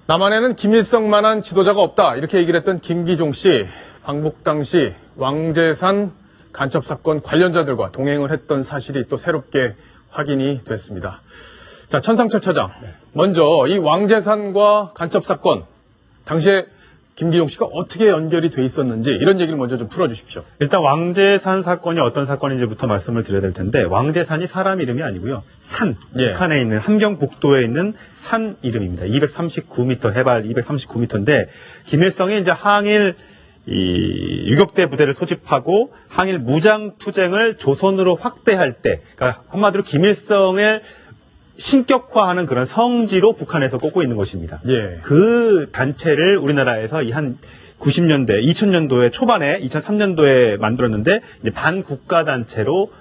남한에는 김일성만한 지도자가 없다 이렇게 얘기를 했던 김기종 씨, 방북 당시 왕제산 간첩 사건 관련자들과 동행을 했던 사실이 또 새롭게 확인이 됐습니다. 자, 천상철 차장, 먼저 이 왕제산과 간첩 사건 당시에 김기종 씨가 어떻게 연결이 돼 있었는지 이런 얘기를 먼저 좀 풀어주십시오. 일단 왕제산 사건이 어떤 사건인지부터 말씀을 드려야 될 텐데, 왕제산이 사람 이름이 아니고요. 산, 예. 북한에 있는 함경북도에 있는 산 이름입니다. 239m, 해발 230m인데 김일성이 이제 항일 유격대 부대를 소집하고 항일 무장 투쟁을 조선으로 확대할 때, 그러니까 한마디로 김일성의 신격화하는 그런 성지로 북한에서 꼽고 있는 것입니다. 예. 그 단체를 우리나라에서 한 90년대, 2000년도에 초반에 2003년도에 만들었는데 이제 반국가 단체로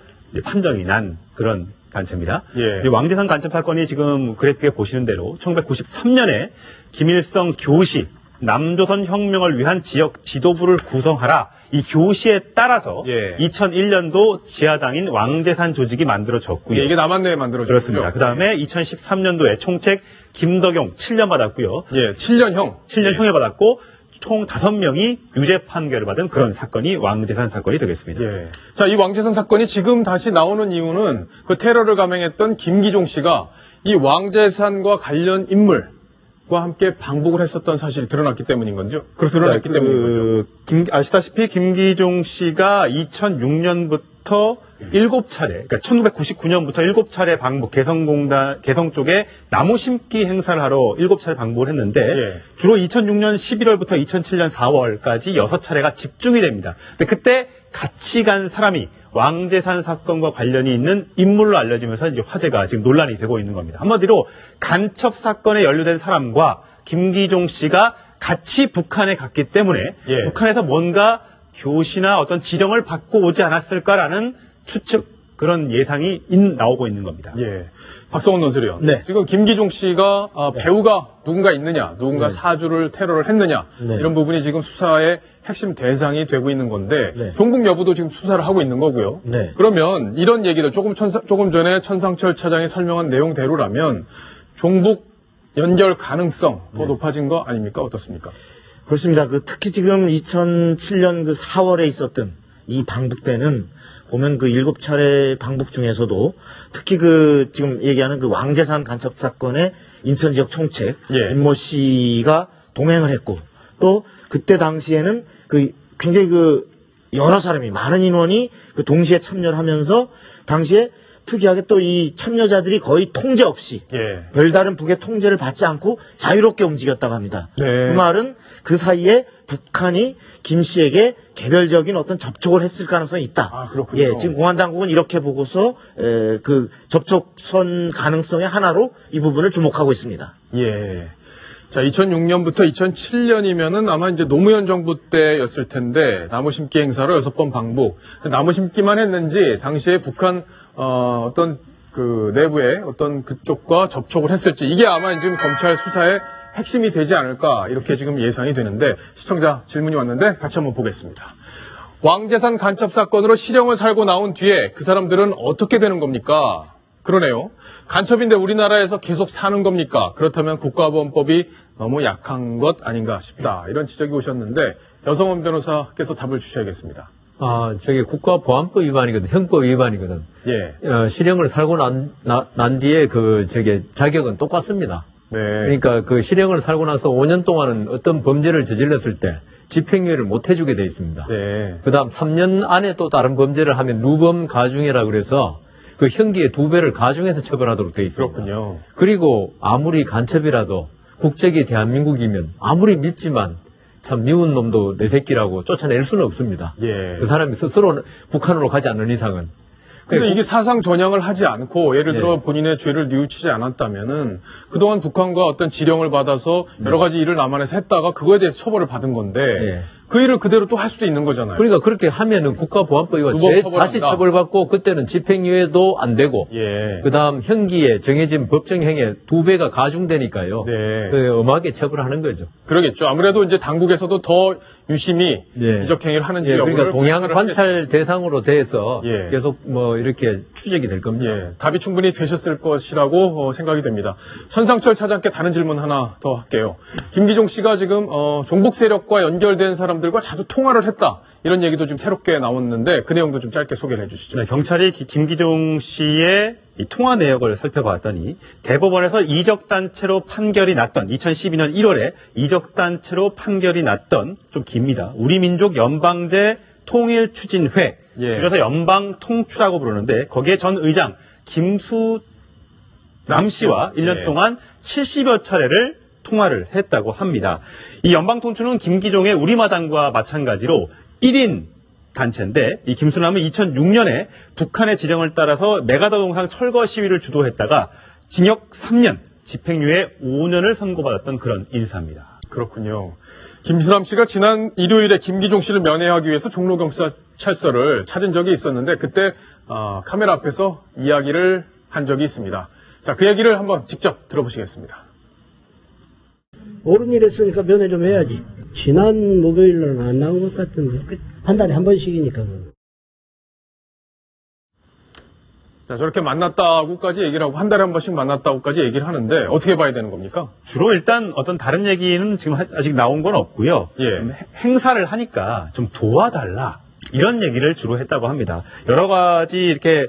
판정이 난 그런 단체입니다. 예. 이 왕제산 간첩 사건이 지금 그래픽에 보시는 대로 1993년에 김일성 교시 남조선 혁명을 위한 지역 지도부를 구성하라. 이 교시에 따라서 예. 2001년도 지하당인 왕제산 조직이 만들어졌고요. 예, 이게 남한내에 만들어졌죠. 그렇습니다. 그 다음에 2013년도에 총책 김덕용 7년 받았고요. 예, 7년형. 7년형을 받았고 총 5명이 유죄 판결을 받은 그런 사건이 왕제산 사건이 되겠습니다. 예. 자, 이 왕제산 사건이 지금 다시 나오는 이유는 그 테러를 감행했던 김기종 씨가 이 왕제산과 관련 인물과 함께 방북을 했었던 사실이 드러났기 때문인 건죠? 드러났기 때문인 거죠. 아시다시피 김기종 씨가 2006년부터 7차례, 그러니까 1999년부터 7차례 방북, 개성 쪽에 나무 심기 행사를 하러 7차례 방북을 했는데, 예. 주로 2006년 11월부터 2007년 4월까지 6차례가 집중이 됩니다. 근데 그때 같이 간 사람이 왕제산 사건과 관련이 있는 인물로 알려지면서 이제 화제가 지금 논란이 되고 있는 겁니다. 한마디로 간첩 사건에 연루된 사람과 김기종 씨가 같이 북한에 갔기 때문에 예. 북한에서 뭔가 교시나 어떤 지령을 받고 오지 않았을까라는 추측, 그런 예상이 나오고 있는 겁니다. 예. 박성훈 논설위원. 네. 지금 김기종 씨가 배우가 누군가 있느냐, 누군가 사주를 테러를 했느냐, 네. 이런 부분이 지금 수사의 핵심 대상이 되고 있는 건데, 네. 종북 여부도 지금 수사를 하고 있는 거고요. 네. 그러면 이런 얘기도 조금 전에 천상철 차장이 설명한 내용대로라면 종북 연결 가능성 더 높아진 거 아닙니까? 어떻습니까? 그렇습니다. 특히 지금 2007년 4월에 있었던 이 방북 때는 보면 7차례 방북 중에서도 특히 지금 얘기하는 왕제산 간첩 사건의 인천 지역 총책 예. 임모 씨가 동행을 했고, 또 그때 당시에는 굉장히 여러 사람이, 많은 인원이 동시에 참여를 하면서 당시에 특이하게 또 이 참여자들이 거의 통제 없이 예. 별다른 북의 통제를 받지 않고 자유롭게 움직였다고 합니다. 네. 그 말은 그 사이에 북한이 김 씨에게 개별적인 어떤 접촉을 했을 가능성이 있다. 아, 그렇군요. 예, 지금 공안당국은 이렇게 보고서 그 접촉선 가능성의 하나로 이 부분을 주목하고 있습니다. 예. 자, 2006년부터 2007년이면은 아마 이제 노무현 정부 때였을 텐데, 나무 심기 행사로 6번 방북. 나무 심기만 했는지, 당시에 북한, 어떤 내부의 어떤 그쪽과 접촉을 했을지, 이게 아마 지금 검찰 수사의 핵심이 되지 않을까, 이렇게 지금 예상이 되는데, 시청자 질문이 왔는데, 같이 한번 보겠습니다. 왕제산 간첩 사건으로 실형을 살고 나온 뒤에 그 사람들은 어떻게 되는 겁니까? 그러네요. 간첩인데 우리나라에서 계속 사는 겁니까? 그렇다면 국가보안법이 너무 약한 것 아닌가 싶다. 이런 지적이 오셨는데 여성원 변호사께서 답을 주셔야겠습니다. 저게 국가보안법 위반이거든, 형법 위반이거든. 예. 실형을 살고 난 뒤에 자격은 똑같습니다. 네. 그러니까 실형을 살고 나서 5년 동안은 어떤 범죄를 저질렀을 때 집행유예를 못 해주게 돼 있습니다. 네. 그 다음 3년 안에 또 다른 범죄를 하면 누범 가중이라 그래서 그 형기의 2배를 가중해서 처벌하도록 돼 있습니다. 그렇군요. 그리고 아무리 간첩이라도 국적이 대한민국이면 아무리 밉지만 참 미운 놈도 내 새끼라고 쫓아낼 수는 없습니다. 예. 그 사람이 스스로 북한으로 가지 않는 이상은. 근데 이게 사상 전향을 하지 않고 예를 들어 네. 본인의 죄를 뉘우치지 않았다면은 그동안 북한과 어떤 지령을 받아서 여러 가지 일을 남한에서 했다가 그거에 대해서 처벌을 받은 건데 네. 그 일을 그대로 또 할 수도 있는 거잖아요. 그러니까 그렇게 하면은 국가보안법에 무법 처벌한다. 다시 처벌받고 그때는 집행유예도 안 되고 예. 그다음 형기에 정해진 법정형의 2배가 가중되니까요. 네. 그 엄하게 처벌하는 거죠. 그러겠죠. 아무래도 이제 당국에서도 더 유심히 예. 이적행위를 하는지 예, 여부를 그러니까 동향 관찰을 관찰 대상으로 돼서 예. 계속 뭐 이렇게 추적이 될 겁니다. 예, 답이 충분히 되셨을 것이라고 생각이 됩니다. 천상철 차장께 다른 질문 하나 더 할게요. 김기종 씨가 지금 종북 세력과 연결된 사람들과 자주 통화를 했다. 이런 얘기도 좀 새롭게 나왔는데 그 내용도 좀 짧게 소개를 해주시죠. 네, 경찰이 김기종 씨의 이 통화 내역을 살펴봤더니 대법원에서 이적단체로 판결이 났던 2012년 1월에 이적단체로 판결이 났던 좀 깁니다. 우리민족 연방제 통일추진회 예. 줄여서 연방통추라고 부르는데 거기에 전 의장 김수남 씨와 1년 예. 동안 70여 차례를 통화를 했다고 합니다. 이 연방통추는 김기종의 우리마당과 마찬가지로 1인 단체인데 이 김수남은 2006년에 북한의 지령을 따라서 메가더 동상 철거 시위를 주도했다가 징역 3년, 집행유예 5년을 선고받았던 그런 인사입니다. 그렇군요. 김수남 씨가 지난 일요일에 김기종 씨를 면회하기 위해서 종로경찰서를 찾은 적이 있었는데 그때 카메라 앞에서 이야기를 한 적이 있습니다. 자, 그 얘기를 한번 직접 들어보시겠습니다. 옳은 일 했으니까 면회 좀 해야지. 지난 목요일날은 안 나온 것 같은데. 한 달에 한 번씩이니까. 자, 저렇게 만났다고까지 얘기를 하고 한 달에 한 번씩 만났다고까지 얘기를 하는데 어떻게 봐야 되는 겁니까? 주로 일단 어떤 다른 얘기는 지금 아직 나온 건 없고요. 예. 행사를 하니까 좀 도와달라 이런 얘기를 주로 했다고 합니다. 여러 가지 이렇게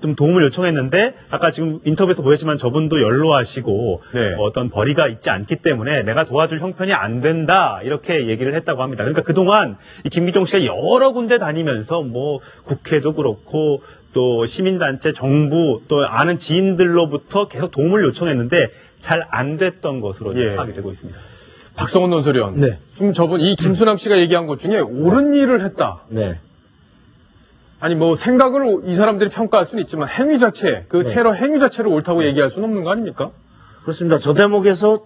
좀 도움을 요청했는데 아까 지금 인터뷰에서 보였지만 저분도 연로하시고 네. 어떤 벌이가 있지 않기 때문에 내가 도와줄 형편이 안 된다 이렇게 얘기를 했다고 합니다. 그러니까 그동안 이 김기종 씨가 여러 군데 다니면서 뭐 국회도 그렇고 또 시민단체, 정부 또 아는 지인들로부터 계속 도움을 요청했는데 잘 안 됐던 것으로 예. 파악이 되고 있습니다. 박성원 논설위원. 네. 지금 저분 이 김수남 씨가 얘기한 것 중에 옳은 일을 했다. 네. 아니 뭐 생각을 이 사람들이 평가할 수는 있지만 행위 자체, 그 테러 행위 자체를 옳다고 얘기할 수는 없는 거 아닙니까? 그렇습니다. 저 대목에서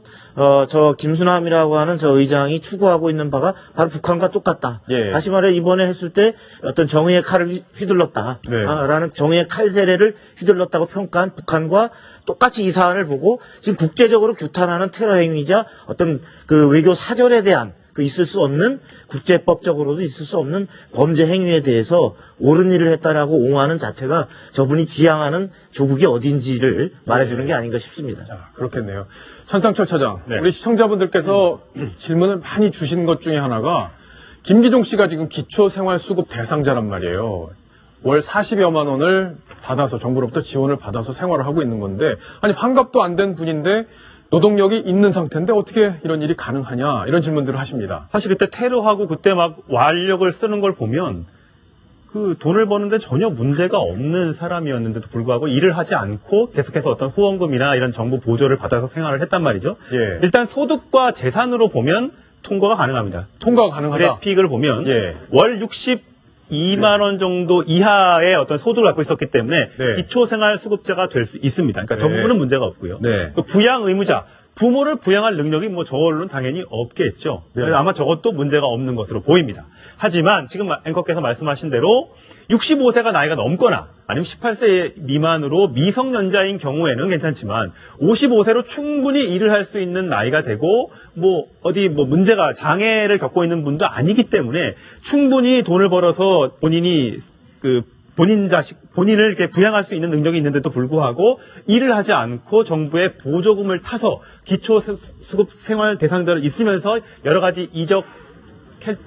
저 김수남이라고 하는 저 의장이 추구하고 있는 바가 바로 북한과 똑같다. 예. 다시 말해 이번에 했을 때 어떤 정의의 칼을 휘둘렀다. 네. 라는 정의의 칼 세례를 휘둘렀다고 평가한 북한과 똑같이 이 사안을 보고 지금 국제적으로 규탄하는 테러 행위자 어떤 그 외교 사절에 대한 그 있을 수 없는 국제법적으로도 있을 수 없는 범죄 행위에 대해서 옳은 일을 했다라고 옹호하는 자체가 저분이 지향하는 조국이 어딘지를 말해주는 게 아닌가 싶습니다. 자, 그렇겠네요. 천상철 차장, 네. 우리 시청자분들께서 질문을 많이 주신 것 중에 하나가 김기종 씨가 지금 기초생활수급 대상자란 말이에요. 월 40여만 원을 받아서 정부로부터 지원을 받아서 생활을 하고 있는 건데 아니 환갑도 안 된 분인데 노동력이 있는 상태인데 어떻게 이런 일이 가능하냐 이런 질문들을 하십니다. 사실 그때 테러하고 그때 막 완력을 쓰는 걸 보면 그 돈을 버는데 전혀 문제가 없는 사람이었는데도 불구하고 일을 하지 않고 계속해서 어떤 후원금이나 이런 정부 보조를 받아서 생활을 했단 말이죠. 예. 일단 소득과 재산으로 보면 통과가 가능합니다. 통과가 가능하다. 그래픽을 보면 예. 월 62만 원 정도 이하의 어떤 소득을 갖고 있었기 때문에 네. 기초생활수급자가 될 수 있습니다. 그러니까 저 네. 부분은 문제가 없고요. 네. 또 부양 의무자, 부모를 부양할 능력이 뭐 저걸로는 당연히 없겠죠. 네. 그래서 아마 저것도 문제가 없는 것으로 보입니다. 하지만 지금 앵커께서 말씀하신 대로 65세가 나이가 넘거나 아니면 18세 미만으로 미성년자인 경우에는 괜찮지만 55세로 충분히 일을 할 수 있는 나이가 되고 뭐 어디 뭐 문제가 장애를 겪고 있는 분도 아니기 때문에 충분히 돈을 벌어서 본인이 그 본인 자식, 본인을 이렇게 부양할 수 있는 능력이 있는데도 불구하고 일을 하지 않고 정부의 보조금을 타서 기초수급 생활 대상자로 있으면서 여러 가지 이적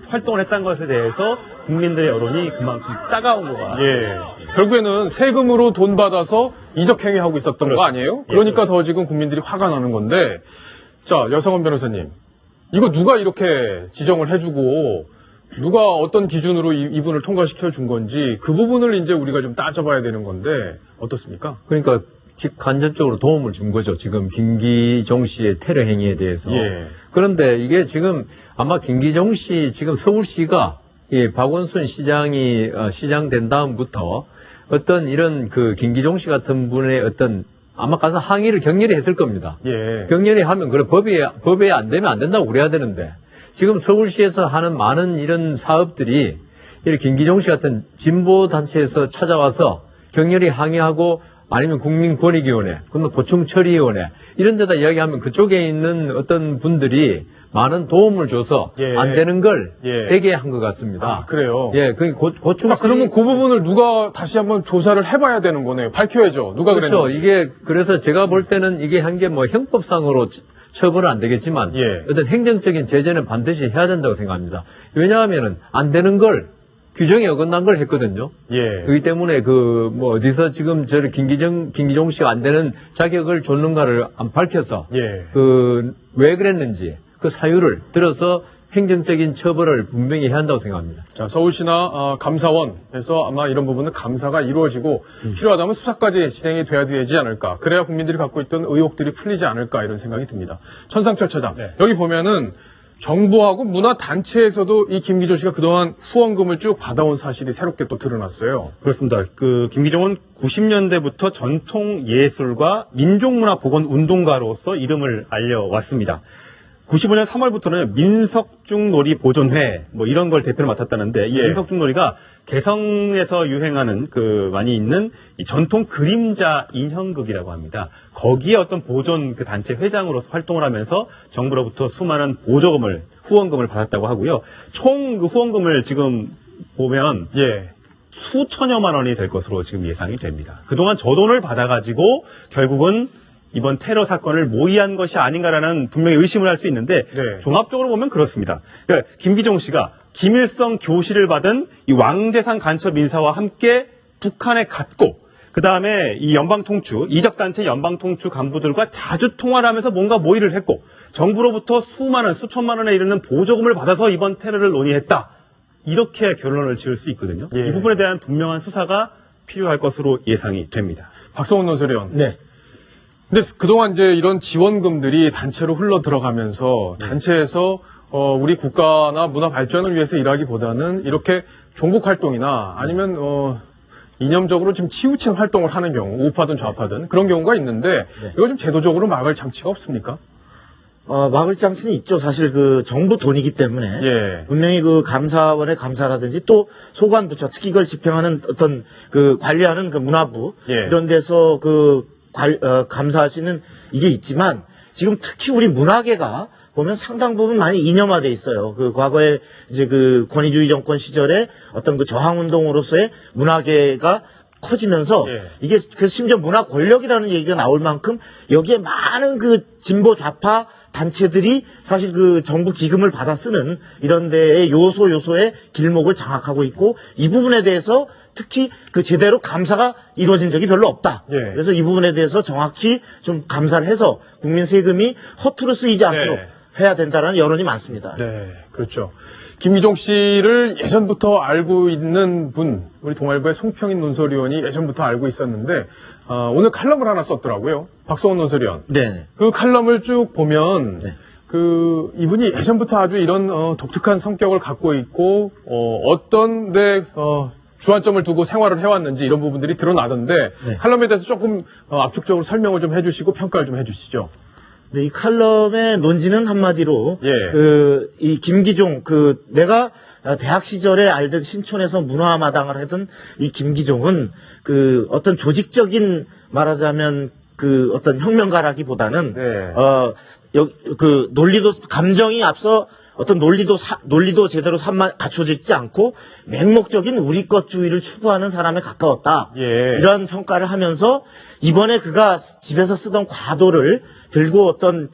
활동을 했다는 것에 대해서 국민들의 여론이 그만큼 따가운 거가. 예. 결국에는 세금으로 돈 받아서 이적행위하고 있었던 거 아니에요? 그러니까 더 지금 국민들이 화가 나는 건데, 자, 여성원 변호사님. 이거 누가 이렇게 지정을 해주고, 누가 어떤 기준으로 이분을 통과시켜 준 건지, 그 부분을 이제 우리가 좀 따져봐야 되는 건데, 어떻습니까? 그러니까 직간접적으로 도움을 준 거죠. 지금 김기종 씨의 테러 행위에 대해서. 예. 그런데 이게 지금 아마 김기종 씨 지금 서울시가 이 박원순 시장이 시장 된 다음부터 어떤 이런 그 김기종 씨 같은 분의 어떤 아마 가서 항의를 격렬히 했을 겁니다. 예. 격렬히 하면 그래 법에 안 되면 안 된다고 그래야 되는데 지금 서울시에서 하는 많은 이런 사업들이 이렇게 김기종 씨 같은 진보 단체에서 찾아와서 격렬히 항의하고 아니면 국민권익위원회, 그러면 고충처리위원회 이런 데다 이야기하면 그쪽에 있는 어떤 분들이 많은 도움을 줘서 예. 안 되는 걸 예. 되게 한 것 같습니다. 아, 그래요? 예, 그 고충. 그러면 그 부분을 누가 다시 한번 조사를 해봐야 되는 거네요. 밝혀야죠. 누가 그렇죠. 그랬는지. 이게 그래서 제가 볼 때는 이게 한 게 뭐 형법상으로 처벌은 안 되겠지만 예. 어떤 행정적인 제재는 반드시 해야 된다고 생각합니다. 왜냐하면은 안 되는 걸 규정에 어긋난 걸 했거든요. 예. 그렇기 때문에 그 뭐 어디서 지금 저를 김기종 씨가 안 되는 자격을 줬는가를 안 밝혀서 예. 그 왜 그랬는지 그 사유를 들어서 행정적인 처벌을 분명히 해야 한다고 생각합니다. 자, 서울시나 감사원에서 아마 이런 부분은 감사가 이루어지고 필요하다면 수사까지 진행이 돼야 되지 않을까. 그래야 국민들이 갖고 있던 의혹들이 풀리지 않을까 이런 생각이 듭니다. 천상철 차장, 여기 보면은 정부하고 문화단체에서도 이 김기조 씨가 그동안 후원금을 쭉 받아온 사실이 새롭게 또 드러났어요. 그렇습니다. 그 김기종은 90년대부터 전통 예술과 민족문화 복원 운동가로서 이름을 알려왔습니다. 95년 3월부터는 민석중놀이 보존회 뭐 이런 걸 대표를 맡았다는데 이 예. 민석중놀이가 개성에서 유행하는 그 많이 있는 이 전통 그림자 인형극이라고 합니다. 거기에 어떤 보존 그 단체 회장으로서 활동을 하면서 정부로부터 수많은 보조금을 후원금을 받았다고 하고요. 총 그 후원금을 지금 보면 예. 수천여만 원이 될 것으로 지금 예상이 됩니다. 그동안 저 돈을 받아가지고 결국은 이번 테러 사건을 모의한 것이 아닌가라는 분명히 의심을 할 수 있는데 네. 종합적으로 보면 그렇습니다. 그러니까 김기종 씨가 김일성 교시를 받은 이 왕재산 간첩 인사와 함께 북한에 갔고 그 다음에 이 연방통추 이적단체 연방통추 간부들과 자주 통화를 하면서 뭔가 모의를 했고 정부로부터 수천만 원에 이르는 보조금을 받아서 이번 테러를 논의했다. 이렇게 결론을 지을 수 있거든요. 예. 이 부분에 대한 분명한 수사가 필요할 것으로 예상이 됩니다. 박성훈 논설위원. 네. 근데 그동안 이제 이런 지원금들이 단체로 흘러 들어가면서 단체에서 우리 국가나 문화 발전을 위해서 일하기보다는 이렇게 종북 활동이나 아니면 이념적으로 좀 치우친 활동을 하는 경우, 우파든 좌파든 그런 경우가 있는데 이거 좀 제도적으로 막을 장치가 없습니까? 막을 장치는 있죠. 사실 그 정부 돈이기 때문에 예. 분명히 그 감사원의 감사라든지 또 소관부처 특히 이걸 집행하는 어떤 그 관리하는 그 문화부 예. 이런 데서 그 감사할 수 있는 이게 있지만 지금 특히 우리 문화계가 보면 상당 부분 많이 이념화돼 있어요. 그 과거에 이제 그 권위주의 정권 시절에 어떤 그 저항 운동으로서의 문화계가 커지면서 예. 이게 그 심지어 문화 권력이라는 얘기가 나올 만큼 여기에 많은 그 진보 좌파 단체들이 사실 그 정부 기금을 받아 쓰는 이런 데의 요소의 길목을 장악하고 있고 이 부분에 대해서 특히 그 제대로 감사가 이루어진 적이 별로 없다. 예. 그래서 이 부분에 대해서 정확히 좀 감사를 해서 국민 세금이 허투루 쓰이지 않도록 네. 해야 된다는 여론이 많습니다. 네, 그렇죠. 김기종 씨를 예전부터 알고 있는 분, 우리 동아일보의 송평인 논설위원이 예전부터 알고 있었는데 오늘 칼럼을 하나 썼더라고요. 박성훈 논설위원. 네. 그 칼럼을 쭉 보면 네. 그 이분이 예전부터 아주 이런 독특한 성격을 갖고 있고 어떤 데 주안점을 두고 생활을 해왔는지 이런 부분들이 드러나던데 네. 칼럼에 대해서 조금 압축적으로 설명을 좀 해주시고 평가를 좀 해주시죠. 네, 이 칼럼의 논지는 한마디로 예. 이 김기종 내가 대학 시절에 알던 신촌에서 문화마당을 하던 이 김기종은 그 어떤 조직적인 말하자면 그 어떤 혁명가라기보다는 네. 그 논리도 감정이 앞서 어떤 논리도 제대로 갖춰져 있지 않고 맹목적인 우리 것주의를 추구하는 사람에 가까웠다. 예. 이런 평가를 하면서 이번에 그가 집에서 쓰던 과도를 들고 어떤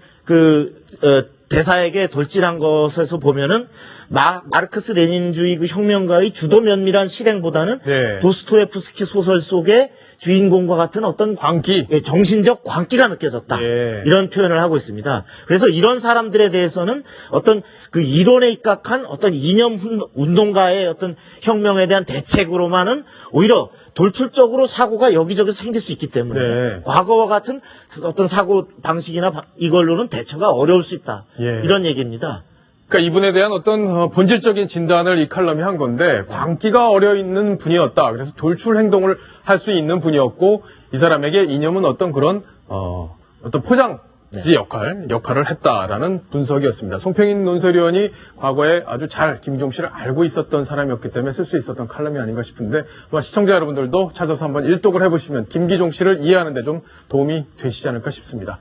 대사에게 돌진한 것에서 보면은 마르크스 레닌주의 그 혁명가의 주도 면밀한 실행보다는 네. 도스토예프스키 소설 속의 주인공과 같은 어떤 광기. 정신적 광기가 느껴졌다. 예. 이런 표현을 하고 있습니다. 그래서 이런 사람들에 대해서는 어떤 그 이론에 입각한 어떤 이념 운동가의 어떤 혁명에 대한 대책으로만은 오히려 돌출적으로 사고가 여기저기서 생길 수 있기 때문에 네. 과거와 같은 어떤 사고 방식이나 이걸로는 대처가 어려울 수 있다. 예. 이런 얘기입니다. 그러니까 이분에 대한 어떤 본질적인 진단을 이 칼럼이 한 건데 광기가 어려 있는 분이었다. 그래서 돌출 행동을 할 수 있는 분이었고 이 사람에게 이념은 어떤 그런 어떤 포장 역할을 했다라는 분석이었습니다. 송평인 논설위원이 과거에 아주 잘 김기종 씨를 알고 있었던 사람이었기 때문에 쓸 수 있었던 칼럼이 아닌가 싶은데 아마 시청자 여러분들도 찾아서 한번 일독을 해보시면 김기종 씨를 이해하는 데 좀 도움이 되시지 않을까 싶습니다.